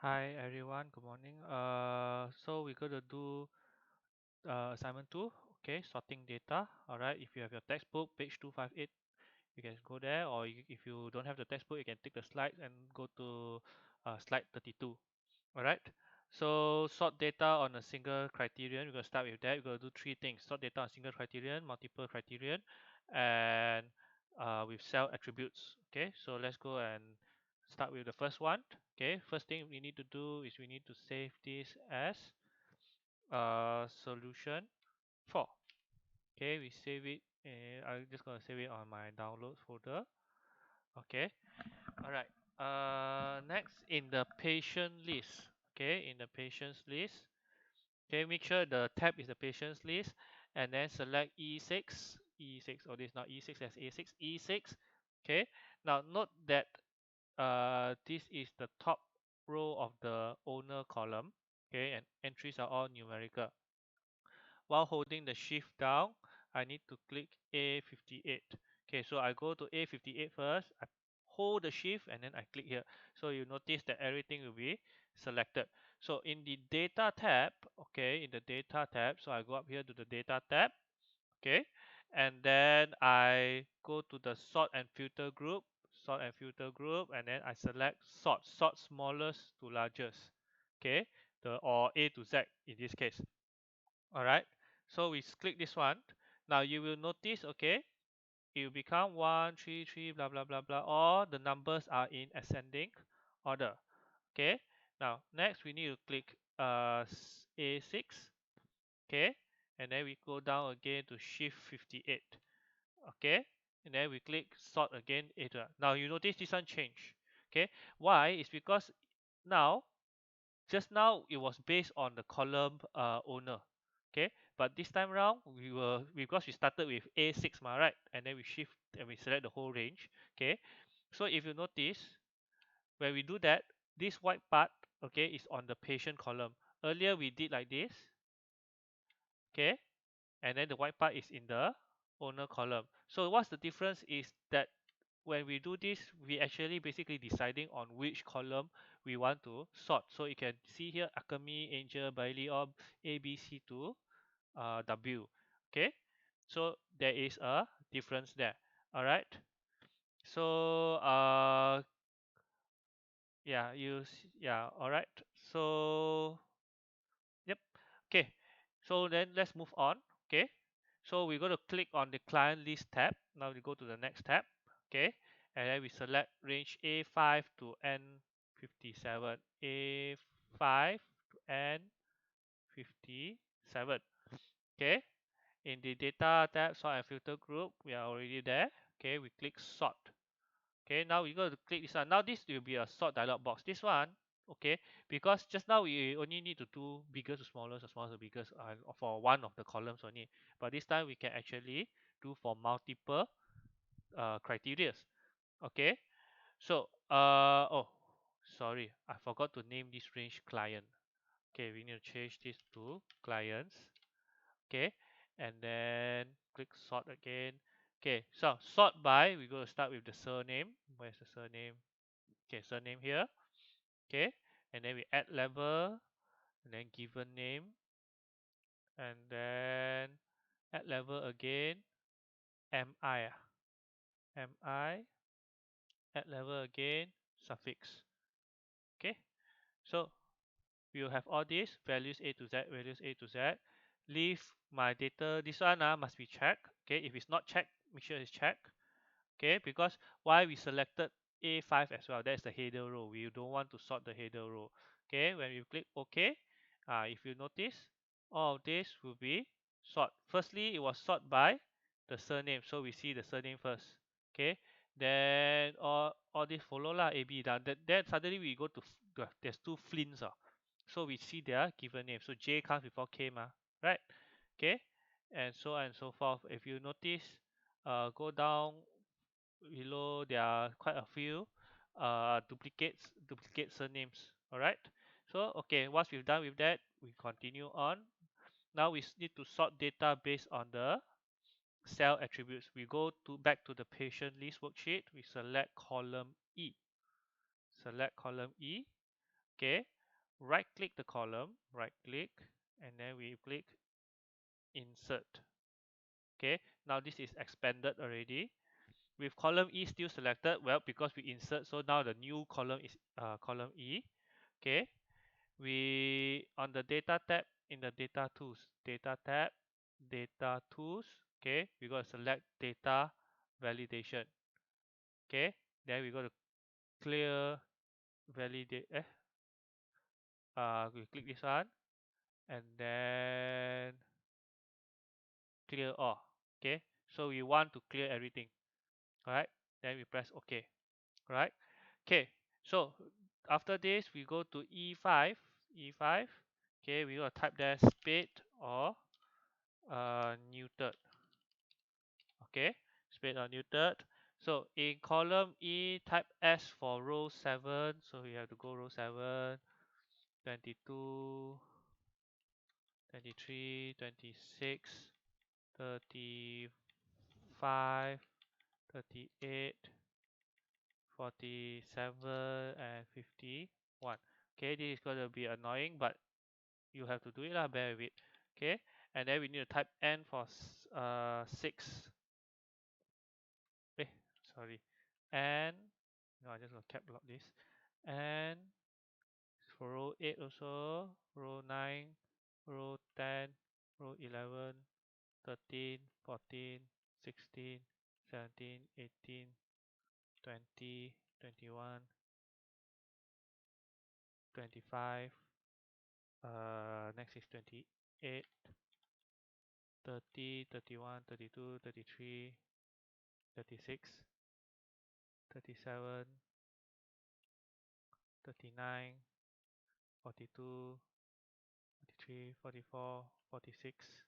Hi everyone, good morning. So we're going to do assignment 2, okay, sorting data. All right, if you have your textbook, page 258, you can go there, or if you don't have the textbook, you can take the slides and go to slide 32. All right, so sort data on a single criterion. We're going to start with that. We're going to do three things: sort data on single criterion, multiple criterion, and with cell attributes. Okay, so let's go and start with the first one. Okay, first thing we need to do is we need to save this as solution 4. Okay, we save it, and I'm just going to save it on my downloads folder. Okay, all right. Next in the patient list. Okay, in the patients list. Okay, make sure the tab is the patients list, and then select E6. E6, or this is not E6, that's A6. E6. Okay. Now note that this is the top row of the owner column. Okay, and entries are all numerical. While holding the shift down, I need to click A58. Okay, so I go to A58 first. I hold the shift and then I click here. So you notice that everything will be selected. So in the data tab, okay, in the data tab, so I go up here to the data tab, okay, and then I go to the sort and filter group, and then I select sort smallest to largest, okay, or A to Z in this case. All right, so we click this one. Now you will notice, okay, it will become 1 3 3 blah blah blah blah. All the numbers are in ascending order. Okay, now next we need to click A6. Okay, and then we go down again to shift 58. Okay, and then we click sort again. Now you notice this one change. Okay, why? It's because now, just now it was based on the column owner. Okay, but this time around we were, because we started with A6 right, and then we shift and we select the whole range. Okay, so if you notice, when we do that, this white part, okay, is on the patient column. Earlier we did like this, okay, and then the white part is in the owner column. So what's the difference is that when we do this, we actually basically deciding on which column we want to sort. So you can see here Akemi, Angel, Bailey, or A, B, C to W. Okay, so there is a difference there. All right. So yeah, yeah. All right. So yep. Okay. So then let's move on. Okay. So we're going to click on the client list tab. Now we go to the next tab. Okay. And then we select range A5 to N57. A5 to N57. Okay. In the data tab, sort and filter group, we are already there. Okay. We click sort. Okay, now we go to click this one. Now this will be a sort dialog box. This one, okay, because just now we only need to do bigger to smallest or smallest to biggest for one of the columns only. But this time we can actually do for multiple criteria. Okay, so oh, sorry, I forgot to name this range client. Okay, we need to change this to clients. Okay, and then click sort again. Okay, so sort by, we're going to start with the surname. Where's the surname? Okay, surname here. Okay, and then we add level, and then given name, and then add level again. Mi, mi, add level again, suffix. Okay, so we will have all these values A to Z, values A to Z. Leave my data. This one must be checked. Okay, if it's not checked, make sure it's checked. Okay, because why we selected A5 as well, that's the header row. We don't want to sort the header row. Okay, when we click OK, if you notice, all of this will be sort. Firstly, it was sort by the surname, so we see the surname first. Okay, then all this follow lah, AB. Then suddenly we go to there's two Flints. So we see their given name. So J comes before K right? Okay, and so on and so forth. If you notice, go down below, there are quite a few duplicate surnames. All right, so okay, once we've done with that, we continue on. Now we need to sort data based on the cell attributes. We go to back to the patient list worksheet. We select column E. Okay, right click the column, right click, and then we click insert. Okay, now this is expanded already. With column E still selected, well, because we insert, so now the new column is column E. Okay, we on the data tab, in the data tools, data tab, data tools. Okay, we got to select data validation. Okay, then we got to clear validate. We click this one, and then clear all. Okay, so we want to clear everything. All right, then we press OK. All right. Okay, so after this we go to E5. E5. Okay, we will type there spade or neutered. Okay, spade or neutered. So in column E, type S for row 7. So we have to go row 7, 22, 23, 26, 35, 38, 47, and 51. Okay, this is going to be annoying, but you have to do it lah, bear with it. Okay, and then we need to type N for 6. Sorry, and no, I just gonna cap lock this. And for row 8 also, row 9, row 10, row 11, 13, 14, 16, 17, 18, 20, 21, 25. Next is 28, 30, 31, 32, 33, 36, 37, 39, 42, 43, 44, 46,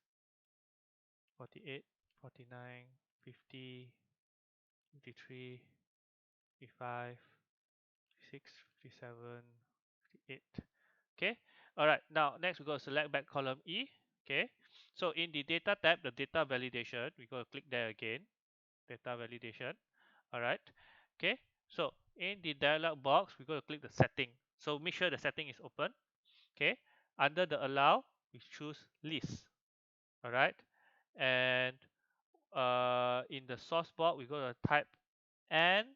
48, 49, 50, 53, 55, 56, 57, 58. Okay. All right. Now next we go to select back column E. Okay. So in the data tab, the data validation, we go to click there again. Data validation. All right. Okay. So in the dialog box, we go to click the setting. So make sure the setting is open. Okay. Under the allow, we choose list. All right. And in the source box, we go to type and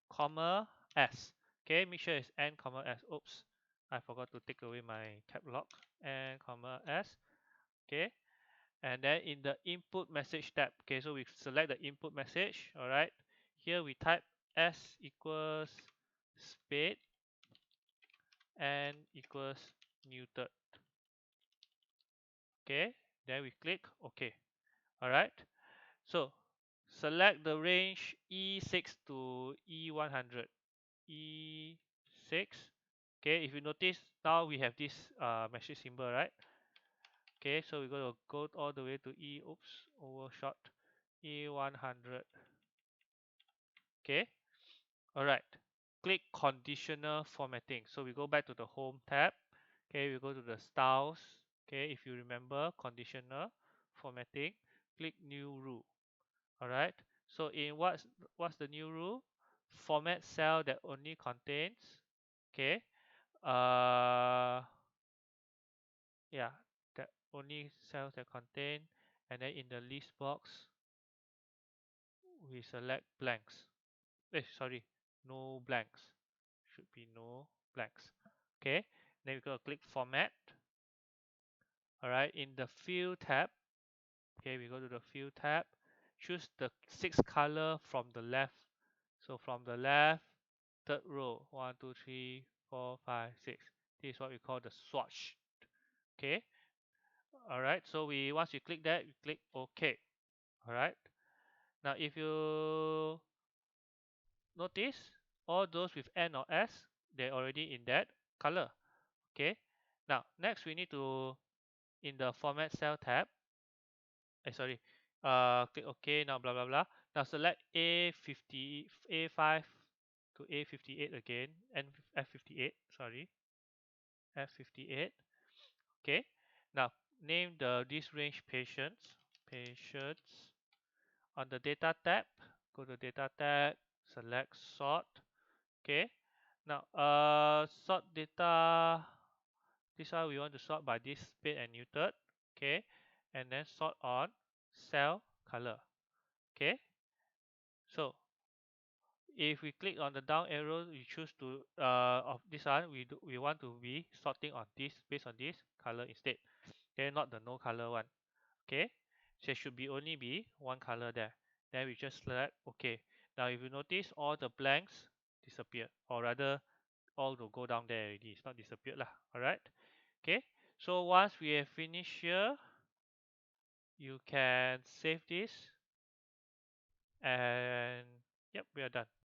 comma s. Okay, make sure it's n comma s. Oops, I forgot to take away my cap lock. N comma s. Okay, and then in the input message tab, okay, so we select the input message. All right, here we type s equals spade and equals neutered. Okay, then we click OK. All right, so select the range E6 to E100. E6. Okay, if you notice, now we have this message symbol, right? Okay, so we're going to go all the way to overshot, E100. Okay, all right. Click conditional formatting. So we go back to the home tab. Okay, we go to the styles. Okay, if you remember conditional formatting, click new rule. All right. So in what's the new rule? Format cell that only contains, okay, yeah, that only cells that contain, and then in the list box we select blanks. Sorry, no blanks. Should be no blanks. Okay, then we go click format. All right, in the fill tab, okay, we go to the fill tab, choose the 6 color from the left. So from the left, third row, 1 2 3 4 5 6. This is what we call the swatch. Okay, all right, so once you click that, you click OK. All right, now if you notice, all those with N or S, they're already in that color. Okay, now next we need to, in the format cell tab, sorry, click OK. Now blah blah blah. Now select A50, A5 to A58 again, and F58, sorry, F58. Okay, now name this range patients. On the data tab, go to data tab, select sort. Okay, Now sort data, this one we want to sort by this spade and neutered. Okay, and then sort on cell color. Okay, so if we click on the down arrow, we choose to of this one, we want to be sorting on this based on this color instead. Okay, not the no color one. Okay, so there should be only be one color there. Then we just select OK. Now if you notice, all the blanks disappear, or rather all will go down there already. It's not disappeared lah. All right. Okay, so once we have finished here, you can save this, and yep, we are done.